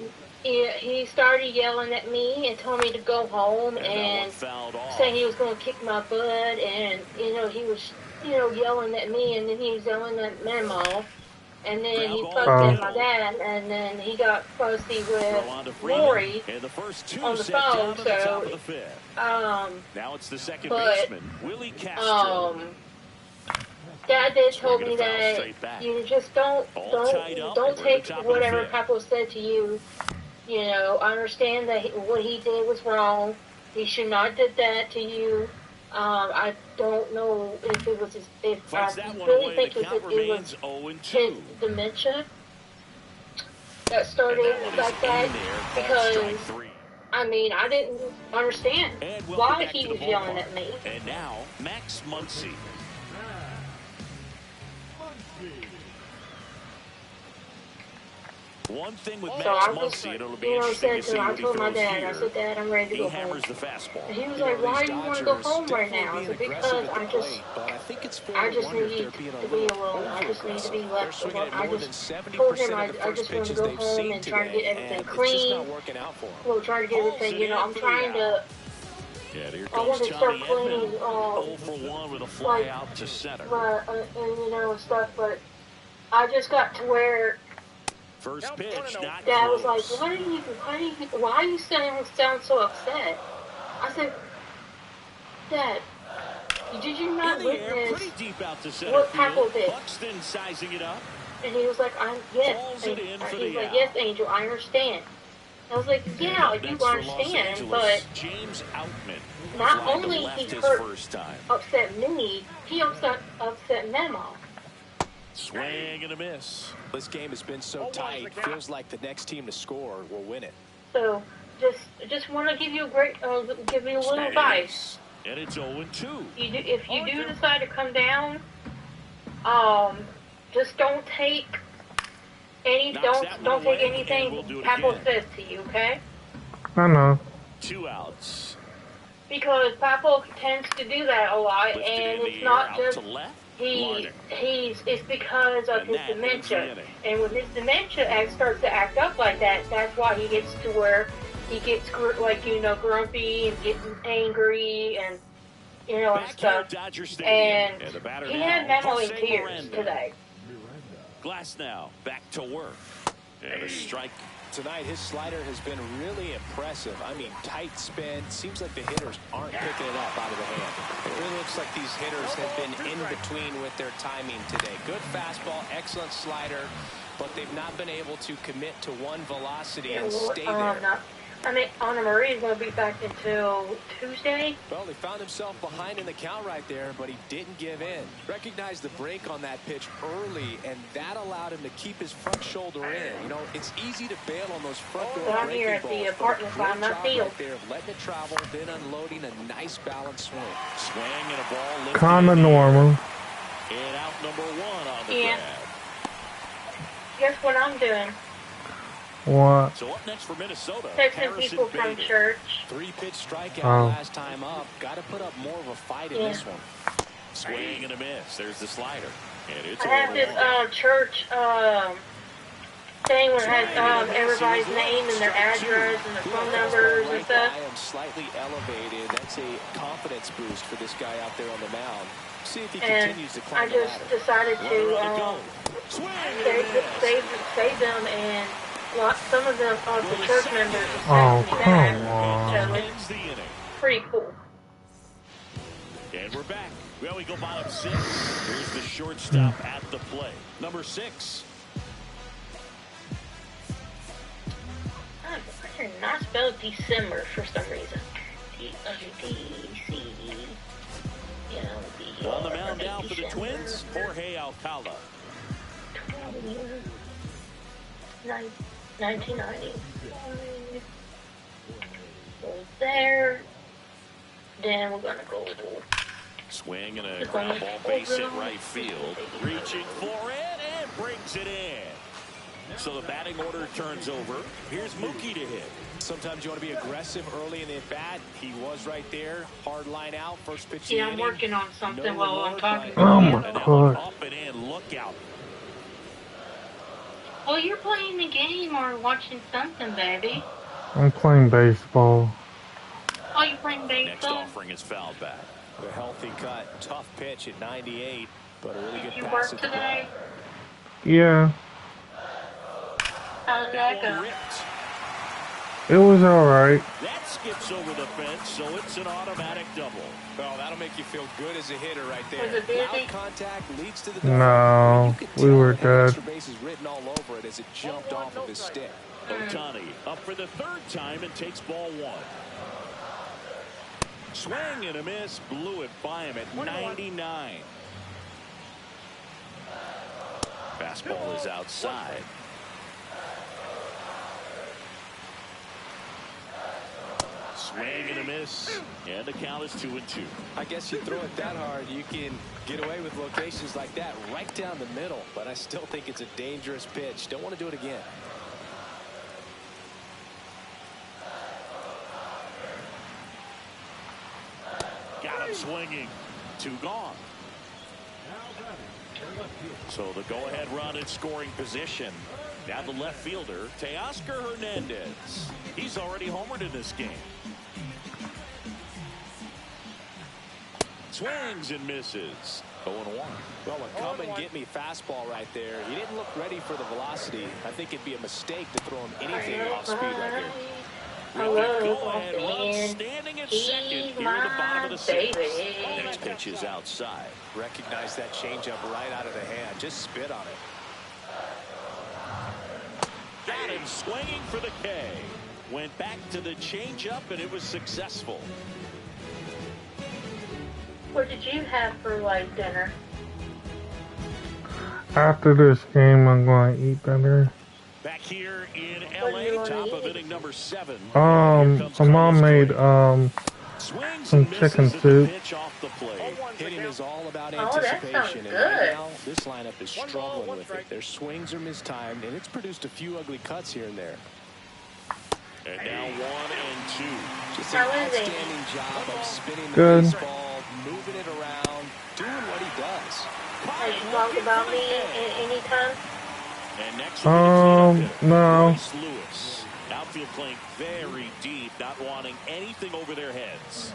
Speaker 9: He started yelling at me and told me to go home
Speaker 1: And that
Speaker 9: and
Speaker 1: one fouled off.
Speaker 9: saying he was going to kick my butt, and he was yelling at me, and then he was yelling at Memo, and then he fussed at my dad, and then he got fussy with Lori
Speaker 1: And the first 2
Speaker 9: on the
Speaker 1: set down
Speaker 9: phone.
Speaker 1: at the top of the
Speaker 9: So
Speaker 1: 5th. Now it's the second
Speaker 9: but,
Speaker 1: baseman, Willie Castro.
Speaker 9: Dad did told
Speaker 1: Swinging
Speaker 9: me
Speaker 1: a foul
Speaker 9: that
Speaker 1: straight back.
Speaker 9: you just don't
Speaker 1: tied up, and we're at
Speaker 9: take
Speaker 1: the top of the
Speaker 9: whatever
Speaker 1: 5th.
Speaker 9: Papa said to you. I understand that what he did was wrong. He should not have did that to you. I don't know if it was
Speaker 1: Fights
Speaker 9: I
Speaker 1: that one
Speaker 9: really
Speaker 1: away.
Speaker 9: think
Speaker 1: The
Speaker 9: it
Speaker 1: count
Speaker 9: was
Speaker 1: remains
Speaker 9: his
Speaker 1: 0-2.
Speaker 9: dementia that started
Speaker 1: And that one is
Speaker 9: like that
Speaker 1: in there. Called
Speaker 9: because
Speaker 1: strike 3.
Speaker 9: I mean I didn't understand
Speaker 1: And we'll
Speaker 9: why
Speaker 1: get back
Speaker 9: he
Speaker 1: to the
Speaker 9: was yelling
Speaker 1: ballpark.
Speaker 9: at me.
Speaker 1: And now Max Muncy. One thing with
Speaker 9: So
Speaker 1: Max
Speaker 9: I was,
Speaker 1: Muncy, and it'll be interesting to see
Speaker 9: I
Speaker 1: what he
Speaker 9: told my
Speaker 1: throws
Speaker 9: dad,
Speaker 1: here.
Speaker 9: I said, Dad, I'm ready to
Speaker 1: He
Speaker 9: go home.
Speaker 1: hammers the fastball.
Speaker 9: And he was like, why do you want to go home right now? I said, because I just need to be alone. I just need to be left alone. I just told him I just want to go home and try to get everything clean. Well, trying to get everything, I'm trying to,
Speaker 1: Yeah, here
Speaker 9: I want
Speaker 1: goes
Speaker 9: to start
Speaker 1: Johnny
Speaker 9: cleaning,
Speaker 1: Edmond. 0 for 1 with a fly
Speaker 9: like,
Speaker 1: out to center.
Speaker 9: and stuff, but I just got to where
Speaker 1: First pitch, not
Speaker 9: Dad was
Speaker 1: close.
Speaker 9: like, why are you sound so upset? I said, Dad, did you not
Speaker 1: In the air,
Speaker 9: witness
Speaker 1: pretty deep out to center
Speaker 9: what
Speaker 1: field.
Speaker 9: Papa did?
Speaker 1: Buxton sizing it up.
Speaker 9: And he was like, yes.
Speaker 1: Falls it in for
Speaker 9: He's
Speaker 1: the
Speaker 9: like,
Speaker 1: out.
Speaker 9: yes, Angel, I understand. I was like, yeah, I do
Speaker 1: Next for Los
Speaker 9: understand,
Speaker 1: Angeles,
Speaker 9: but
Speaker 1: James Outman.
Speaker 9: not
Speaker 1: Fly to
Speaker 9: only
Speaker 1: left
Speaker 9: he
Speaker 1: his
Speaker 9: hurt,
Speaker 1: first time.
Speaker 9: upset me, he upset Memo.
Speaker 1: Swing and a miss.
Speaker 8: This game has been so tight. Feels like the next team to score will win it.
Speaker 9: So just want to give you give you a little advice.
Speaker 1: And it's 0-2.
Speaker 9: If you do decide to come down, just don't take don't take anything Papa says to you, okay?
Speaker 4: I know.
Speaker 1: 2 outs.
Speaker 9: Because Papa tends to do that a lot,
Speaker 1: Lifted
Speaker 9: and
Speaker 1: in
Speaker 9: it's
Speaker 1: the
Speaker 9: not
Speaker 1: air, out
Speaker 9: just
Speaker 1: to left.
Speaker 9: it's because of
Speaker 1: And
Speaker 9: his
Speaker 1: that ends the
Speaker 9: dementia.
Speaker 1: inning.
Speaker 9: And when his dementia starts to act up like that, that's why he gets to where he gets grumpy and getting angry and and
Speaker 1: Back
Speaker 9: stuff.
Speaker 1: here at Dodger Stadium.
Speaker 9: And
Speaker 1: the batter
Speaker 9: he
Speaker 1: now,
Speaker 9: had Memo in
Speaker 1: Jose
Speaker 9: tears
Speaker 1: Miranda.
Speaker 9: today.
Speaker 1: Glass now back to work. And a strike.
Speaker 8: Tonight, his slider has been really impressive. I mean, tight spin. Seems like the hitters aren't picking it up out of the hand. It really looks like these hitters have been in between with their timing today. Good fastball, excellent slider, but they've not been able to commit to one velocity and stay there.
Speaker 9: I mean, Anna Marie's going to be back until Tuesday.
Speaker 7: Well, he found himself behind in the count right there, but he didn't give in. Recognized the break on that pitch early, and that allowed him to keep his front shoulder in. You know, it's easy to bail on those front door
Speaker 9: I'm
Speaker 7: breaking
Speaker 9: here at
Speaker 7: balls,
Speaker 9: the
Speaker 7: but a
Speaker 9: apartment by
Speaker 7: great
Speaker 9: my
Speaker 7: job
Speaker 9: field.
Speaker 7: right there of letting it travel, then unloading a nice balanced swing.
Speaker 1: Swing and a ball.
Speaker 4: Kind of normal.
Speaker 1: And out number 1 on the
Speaker 9: Yeah.
Speaker 1: grab.
Speaker 9: Guess what I'm doing?
Speaker 4: What?
Speaker 1: So up next for Minnesota,
Speaker 9: Texting
Speaker 1: Harrison
Speaker 9: people from
Speaker 1: Bader.
Speaker 9: church.
Speaker 7: 3-pitch strikeout
Speaker 4: Oh.
Speaker 7: last time up. Got to put up more of a fight in this one.
Speaker 1: Swing and a miss. There's the slider. And it's
Speaker 9: I have this church thing where it has everybody's name and their address and their phone numbers and stuff.
Speaker 7: I am slightly elevated. That's a confidence boost for this guy out there on the mound. See if he
Speaker 9: And
Speaker 7: continues to
Speaker 9: I
Speaker 7: climb the
Speaker 9: just
Speaker 7: ladder.
Speaker 9: decided to save them, and some of them are the church members.
Speaker 4: Oh,
Speaker 9: So
Speaker 4: come on.
Speaker 9: it's pretty cool.
Speaker 1: And we're back. Well, we go bottom 6. Here's the shortstop at the plate. Number 6.
Speaker 9: I cannot spell December for some reason. D-O-D-C.
Speaker 1: On the mound now for the Twins, Jorge Alcala.
Speaker 9: 1990. Go there. Then we're gonna go.
Speaker 1: Swing and a ground ball base hit right field. Reaching for it and brings it in. So the batting order turns over. Here's Mookie to hit.
Speaker 7: Sometimes you want to be aggressive early in the at-bat. He was right there. Hard line out. First pitch.
Speaker 9: Yeah, I'm working on something while I'm talking.
Speaker 4: Oh my God.
Speaker 1: Up and in. Look out.
Speaker 9: Well, you're playing the game or watching something, baby.
Speaker 4: I'm playing baseball.
Speaker 9: Oh, you're playing
Speaker 1: Next
Speaker 9: baseball?
Speaker 1: offering is fouled back.
Speaker 7: A healthy cut. Tough pitch at 98, but a really good
Speaker 9: Did you
Speaker 7: pass
Speaker 9: work
Speaker 7: at the
Speaker 9: today?
Speaker 4: Yeah,
Speaker 9: How did that go?
Speaker 4: it was alright.
Speaker 1: That skips over the fence, so it's an automatic double.
Speaker 7: Oh, that'll make you feel good as a hitter right there.
Speaker 9: Was it busy?
Speaker 7: Loud contact leads to the
Speaker 4: No,
Speaker 7: You could
Speaker 4: we
Speaker 7: tell
Speaker 4: were
Speaker 7: it had
Speaker 4: dead.
Speaker 7: extra bases written all over it as it jumped off of his stick.
Speaker 1: Ohtani up for the 3rd time and takes ball 1. Swing and a miss. Blew it by him at 99. Fastball is outside. Swing and a miss. And the count is 2-2.
Speaker 7: I guess you throw it that hard, you can get away with locations like that right down the middle. But I still think it's a dangerous pitch. Don't want to do it again.
Speaker 1: Got him swinging. 2 gone. So the go-ahead run in scoring position. Now the left fielder, Teoscar Hernandez. He's already homered in this game. Swings and misses. 0-1.
Speaker 7: Well, a come and get me fastball right there. He didn't look ready for the velocity. I think it'd be a mistake to throw him anything off speed right here.
Speaker 9: Hello,
Speaker 1: Go-ahead run standing at second here in the bottom of the 6th. Next pitch is outside.
Speaker 7: Recognize that changeup right out of the hand. Just spit on it.
Speaker 1: Got him swinging for the K. Went back to the changeup and it was successful.
Speaker 9: What did you have for dinner?
Speaker 4: After this game, I'm going to eat dinner.
Speaker 1: Back here in LA, top of inning number 7.
Speaker 4: My mom made some chicken soup.
Speaker 7: Hitting is all about
Speaker 9: Oh, that sounds
Speaker 7: anticipation, and
Speaker 9: good.
Speaker 7: right now this lineup is struggling with it. Their swings are mistimed, and it's produced a few ugly cuts here and there.
Speaker 1: And now 1 and 2.
Speaker 7: Just
Speaker 9: How
Speaker 7: an
Speaker 9: is it?
Speaker 7: outstanding job of spinning the
Speaker 4: Good.
Speaker 7: baseball, moving it around, doing what he does.
Speaker 9: Have you talked about me any time?
Speaker 1: And next
Speaker 4: No.
Speaker 1: Bryce Lewis. Outfield playing very deep, not wanting anything over their heads.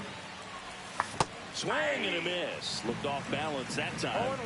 Speaker 1: Swing and a miss. Looked off balance that time.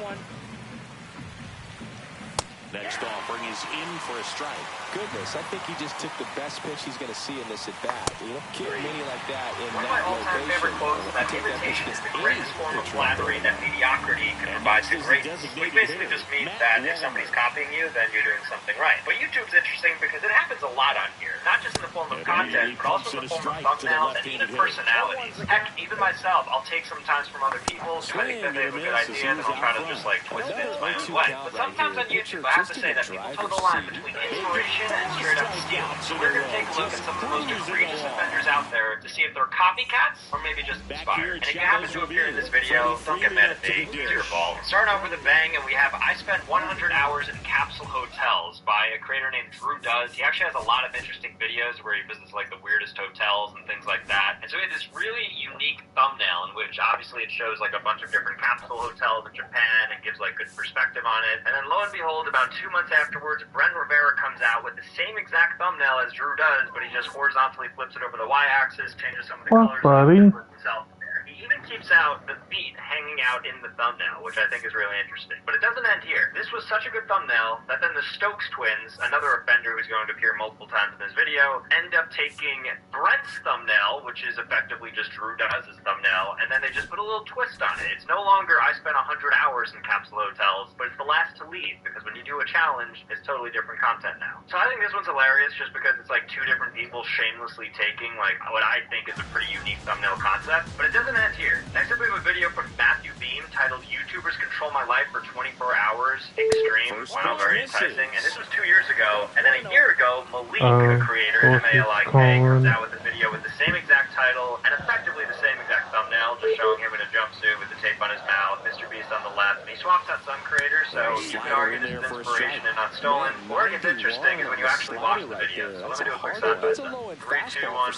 Speaker 1: Next offering is in for a strike.
Speaker 8: Goodness, I think he just took the best pitch he's going to see in this at-bat. You don't get many like that in
Speaker 10: One of my all-time favorite quotes is that imitation is the greatest form of flattery, that mediocrity can provide the greatest. Which basically just means that if somebody's copying you, then you're doing something right. But YouTube's interesting because it happens a lot on here. Not just in the form of content, but also in the form of thumbnails and even personalities. Heck, even myself, I'll take sometimes from other people if I think that they have a good idea, and I'll try to just like twist it my own way. But sometimes on YouTube, I have to say that people toe the line between inspiration and straight up steal. So we're going to take a look at some of the most egregious offenders out there to see if they're copycats or maybe just inspired. And if you happen to appear in this video, don't get mad at me. It's your fault. Starting off with a bang, and we have I Spent 100 Hours in Capsule Hotels by a creator named Drew Does. He actually has a lot of interesting videos where he visits like the weirdest hotels and things like that. And so he had this really unique thumbnail in which obviously it shows like a bunch of different capsule hotels in Japan and gives like good perspective on it. And then lo and behold, about 2 months afterwards, Brent Rivera comes out with the same exact thumbnail as Drew Does, but he just horizontally flips it over the y-axis, changes some of the colors, and puts himself in there. He even keeps out the feet hanging out in the thumbnail, which I think is really interesting. But it doesn't end here. This was such a good thumbnail that then the Stokes twins, another offender who's going to appear multiple times in this video, end up taking Brent's thumbnail, which is effectively just Drew Does' thumbnail, and then they just put a little twist on it. It's no longer I spent 100 hours in capsule hotels, but it's the last to leave, because when you do a challenge, it's totally different content now. So I think this one's hilarious just because it's like two different people shamelessly taking like what I think is a pretty unique thumbnail concept, but it doesn't end here. Next up we have a video from Matthew Beam titled YouTubers Control My Life for 24 Hours Extreme. Wow, very enticing. And this was 2 years ago. And then a year ago, Malik, the creator, M-A-L-I-K, comes out with a video with the same exact title and effectively the same exact thumbnail, just showing him in a jumpsuit with the tape on his mouth, Mr. Beast on the left. And he swaps out some creators, so you can argue this is inspiration and not stolen. Where it gets interesting is when you actually watch the video. So let me do a quick side by side. 3, 2, 1.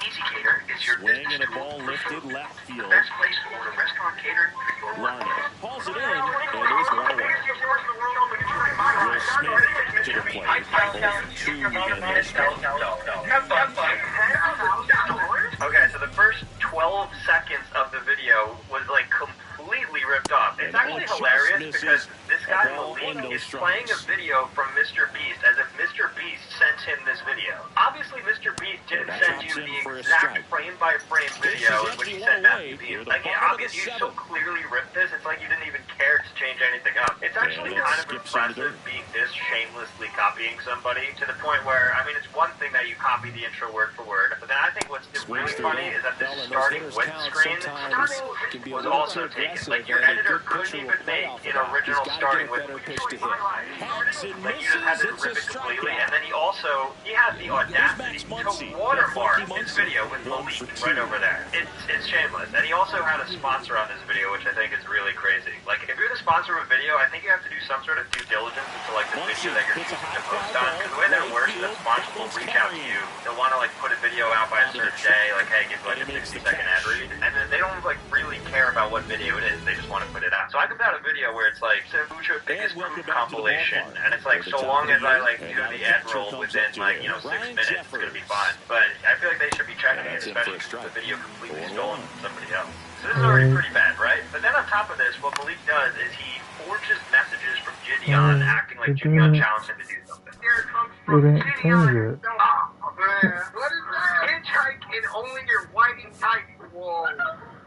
Speaker 10: Easy Cater is your business tool
Speaker 1: Lifted left field.
Speaker 10: best place to order restaurant catered for your work.
Speaker 1: Pulls it in, and it is 1 away. Will Smith to the plate. 0-2 in this one.
Speaker 10: Okay, so the first 12 seconds of the video was like completely ripped off. It's actually hilarious because this guy Malik is playing a video from Mr. Beast as if Mr. Beast sent him this video. Obviously, Mr. Beast didn't send you the exact frame-by-frame video in which he sent Matthew Beast. Like, obviously, you so clearly ripped this, it's like you didn't even care to change anything up. It's actually kind of impressive being this shamelessly copying somebody to the point where, I mean, it's one thing that you copy the intro word for word, but then I think what's really funny is that this starting with screen was also taken. Like, your editor couldn't even make an original starting with pitch to hit. Like, you just had to rip it completely, and then he had the audacity to watermark his video with Malik right over there. It's shameless. And he also had a sponsor on this video, which I think is really crazy. Like, if you're the sponsor of a video, I think you have to do some sort of due diligence into, like, the video that you're choosing to post on. Because the way that works is that sponsors will reach out to you. They'll want to, like, put a video out by a certain day, like, hey, give like a 60-second ad read. And then they don't, like, really care about what video it is. They just want to put it out. So I could put out a video where it's, like, Sambucha Biggest Food Compilation. And it's, like, so long as I, like, do the ad roll within, like, 6 minutes, it's going to be fine. But I feel like they should be checking it, especially if the video completely stolen from somebody else. So this is already pretty bad, right? But then on top of this, what Malik does is he forges messages from Gideon, acting like Gideon challenged him to do something. Here comes from Gideon. What is that? Hitchhike in only your whiting tight. Whoa.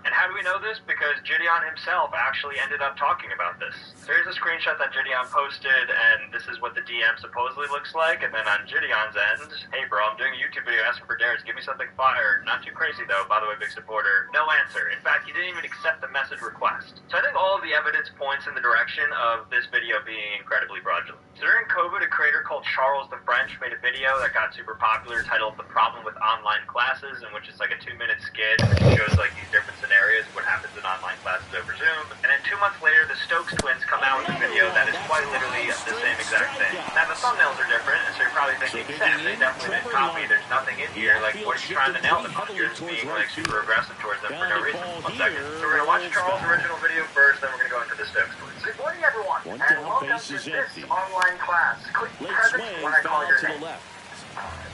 Speaker 10: And how do we know this? Because Gideon himself actually ended up talking about this. So here's a screenshot that Gideon posted, and this is what the DM supposedly looks like. And then on Gideon's end, hey bro, I'm doing a YouTube video asking for dares. Give me something fire. Not too crazy though. By the way, big supporter. No answer. In fact, he didn't even accept the message request. So I think all of the evidence points in the direction of this video being incredibly fraudulent. So during COVID, a creator called Charles the French made a video that got super popular titled The Problem with Online Classes, in which it's like a 2-minute skit which shows like these different scenarios of what happens in online classes over Zoom. And then 2 months later, the Stokes twins come out with a video that is quite literally the same exact thing. Now the thumbnails are different, and so you're probably thinking, Sam, they definitely didn't copy. There's nothing in here. Like, what are you trying to nail them on? You're just being like super aggressive towards them for no reason. 1 second. So we're gonna watch Charles' original video first, then we're gonna go into the Stokes twins. Good morning, everyone, and welcome to this online class. Click present when I call your name.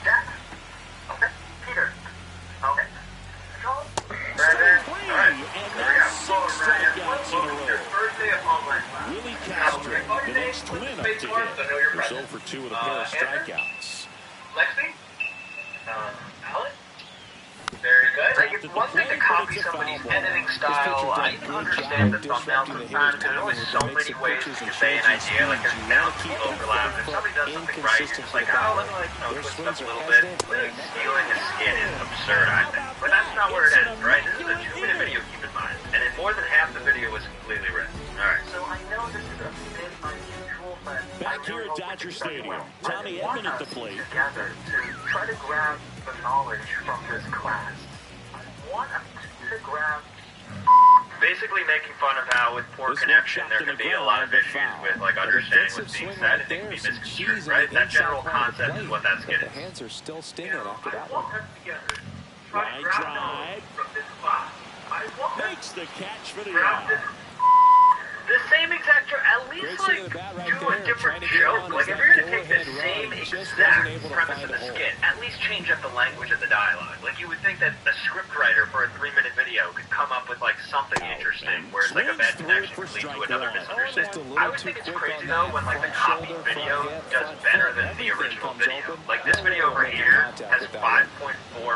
Speaker 10: Jack? Okay. Peter? Okay. Charles? Present. Alright. There we go. Your first say a home run.
Speaker 1: Willie Castro, the next twin up to hit. He's 0 for 2 with a pair of strikeouts.
Speaker 10: Lexi? Alex? Very good. Like, it's one thing to copy somebody's editing style. I can understand the thumbnail sometimes. There's only so many ways to convey an idea. Like, there's bound to be overlap. If somebody does something right, it's like, oh, let me, like, twist it up a little bit. Like, stealing a skit is absurd, I think. But that's not where it ends, right? This is a 2-minute video, keep in mind. And then more than half the video was completely written. Alright. So I know this is a bit unusual, but
Speaker 1: back here at Dodger Stadium, Tommy Edman at the plate.
Speaker 10: Together to try to grab the knowledge from this class. I want us to grab. Basically making fun of how with poor connection there can be a lot of issues with like understanding what's being said and it can be misconstrued, right? That general concept is what that's getting.
Speaker 8: Hands are still stinging after that
Speaker 10: I
Speaker 8: one.
Speaker 10: want us together. Try to grab knowledge from this class. I want us
Speaker 1: Makes the catch for the
Speaker 10: grab
Speaker 1: out.
Speaker 10: this. The same exact joke, at least like do a different joke. Like if you're gonna take the same exact premise of the skit, at least change up the language of the dialogue. Like you would think that a scriptwriter for a 3-minute video could come up with like something interesting, where it's like a bad connection could lead to another misunderstanding. I always think it's crazy though when like the copied video does better than the original video. Like this video over here has 5.4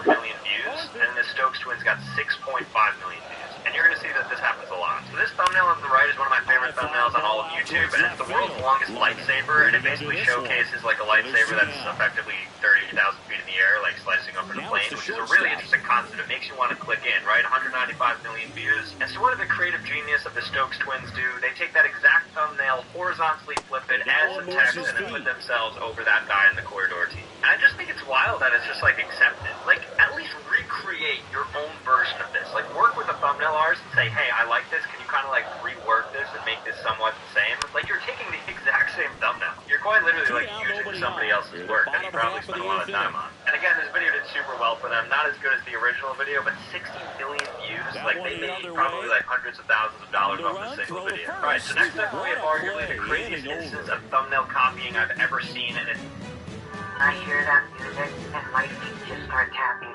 Speaker 10: million views, and the Stokes Twins got 6.5 million views. And you're going to see that this happens a lot. So this thumbnail on the right is one of my favorite thumbnails on all of YouTube, and it's the world's longest lightsaber, and it basically showcases like a lightsaber that's effectively 30,000 feet in the air, like slicing up in a plane, which is a really interesting concept. It makes you want to click in, right? 195 million views. And so what did the creative genius of the Stokes Twins do? They take that exact thumbnail, horizontally flip it, add some text, and then put themselves over that guy in the corridor team. And I just think it's wild that it's just like accepted. Like, at least recreate your own version of this. Like, work with a thumbnail artist and say, hey, I like this. Can you kind of like rework this and make this somewhat the same? Like, you're taking the exact same thumbnail. You're quite literally like using somebody else's work that you probably spent a lot of time on. And again, this video did super well for them. Not as good as the original video, but 60 million views. Like, they made probably like hundreds of thousands of dollars off a single video. Alright, so next up we have arguably the craziest instance of thumbnail copying I've ever seen, and it's
Speaker 11: I hear that music and my feet just start tapping.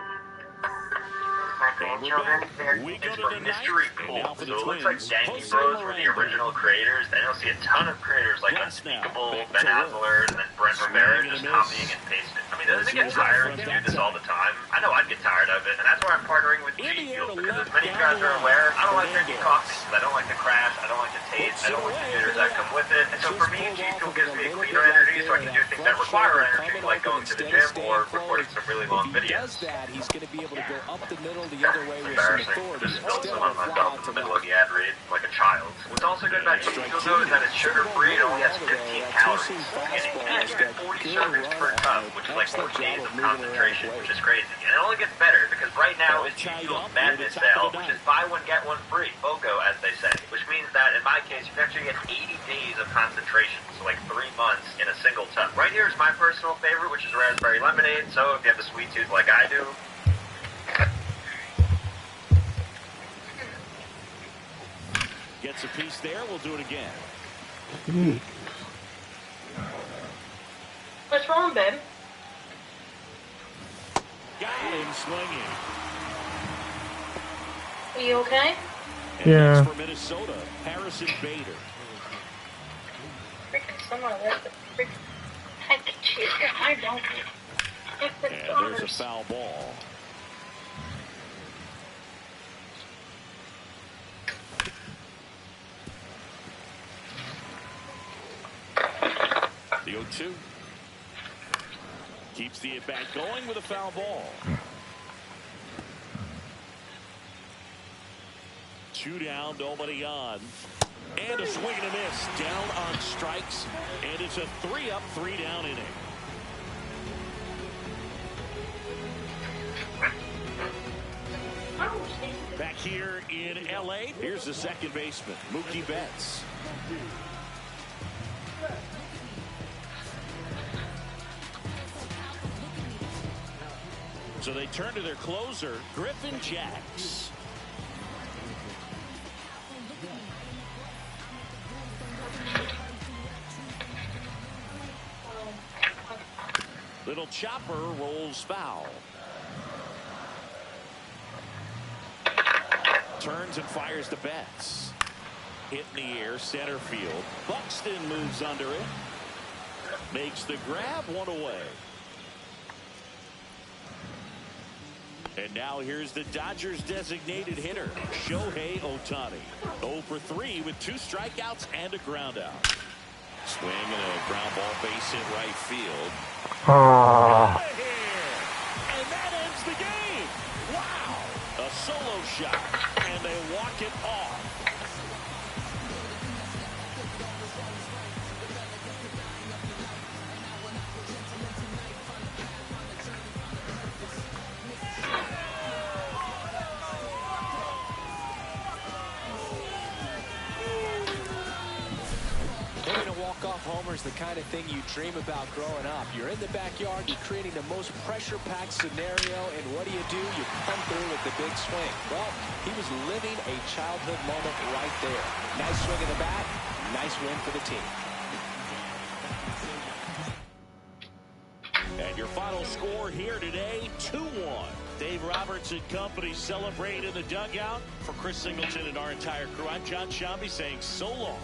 Speaker 11: My grandchildren,
Speaker 10: it's from Mystery Pool. So it looks like Danky Bros were the original creators. Then you'll see a ton of creators like Unspeakable, Ben Haslard, and then Brent Rivera just copying and pasting. I mean, doesn't it get tiring to do this all the time? I know I'd get tired of it, and that's why I'm partnering with G Fuel, because as many of you guys are aware, I don't like drinking coffee. I don't like the crash, I don't like the taste, I don't like the jitters that come with it. And so for me, G Fuel gives me a cleaner energy so I can do things that require energy, like going to the gym or recording some really long videos.
Speaker 8: He's going to be able to go up the middle the other way with some authority.
Speaker 10: Just spilled some on myself in the middle of the ad read, like a child. What's also good about G Fuel though is that it's sugar-free and only has 15 calories. And you get 40 servings per cup, which is like 4 days of concentration, which is crazy. And it only gets better because right now is G Fuel's Madness sale, which is buy one, get one free, BOGO as they say. Which means that in my case, you can actually get 80 days of concentration, so like 3 months in a single tub. Right here is my personal favorite, which is raspberry lemonade, so if you have a sweet tooth like I do,
Speaker 1: gets a piece there, we'll do it again.
Speaker 9: What's wrong, babe?
Speaker 1: Got him swinging.
Speaker 9: Are you okay?
Speaker 4: Yeah.
Speaker 1: For Minnesota, Harrison Bader.
Speaker 9: Freaking someone let the freaking handkerchief. I don't.
Speaker 1: And there's a foul ball. The 0-2. Keeps the at-bat going with a foul ball. 2 down, nobody on. And a swing and a miss. Down on strikes. And it's a 3-up, 3-down inning. Back here in L.A., here's the second baseman, Mookie Betts. So they turn to their closer, Griffin Jacks. Little chopper rolls foul. Turns and fires to Betts. hit in the air, center field. Buxton moves under it. Makes the grab, one away. And now here's the Dodgers designated hitter, Shohei Ohtani. 0 for 3 with 2 strikeouts and a ground out. Swing and a ground ball, base hit right field. Out of here. And that ends the game. Wow. A solo shot. And they walk it off.
Speaker 8: Walk-off homer is the kind of thing you dream about growing up. You're in the backyard, you're creating the most pressure-packed scenario, and what do? You come through with the big swing. Well, he was living a childhood moment right there. Nice swing of the bat, nice win for the team.
Speaker 1: And your final score here today, 2-1. Dave Roberts and company celebrate in the dugout. For Chris Singleton and our entire crew, I'm John Shambi saying so long.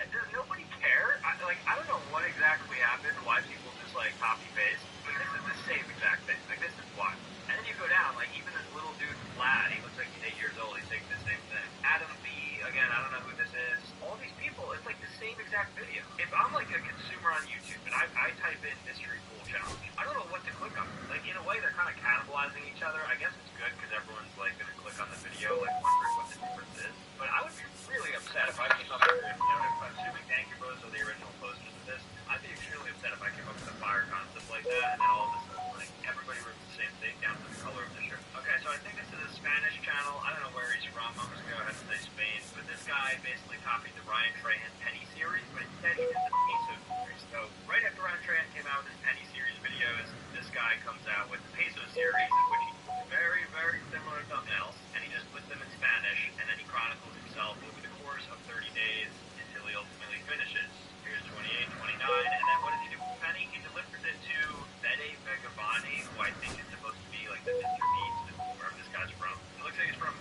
Speaker 10: Does nobody care? I don't know what exactly happened, why people just copy paste, but this is the same exact thing. This is why. And then you go down, even this little dude Vlad, he looks like he's 8 years old, he's taking the same thing. Adam B, again, I don't know who this is. All these people, it's the same exact video. If I'm a consumer on YouTube and I type in mystery pool challenge, I don't know what to click on. In a way, they're kind of cannibalizing each other. I guess it's good because everyone's going to click on the video, wondering what the difference is. But I would be really upset if I came up with, if I'm assuming Thank You Bros are the original posters of this, I'd be extremely upset if I came up with a fire concept like that, and then all of a sudden, everybody wrote the same thing down to the color of the shirt. Okay, so I think this is a Spanish channel. I don't know where he's from. I'm just going to go ahead and say Spain. But this guy basically copied the Ryan Trahan Penny series, but instead he did the Peso series. So right after Ryan Trahan came out with his Penny series videos, this guy comes out with the Peso series, in which he very, very similar thumbnails, and he just puts them in Spanish, and then he chronicles himself over the course of 30 days until he ultimately finishes. Here's 28, 29, and then what does he do with Penny? He delivers it to Bede Begavani, who I think is supposed to be the Mr. Beast, wherever this guy's from. It looks like he's from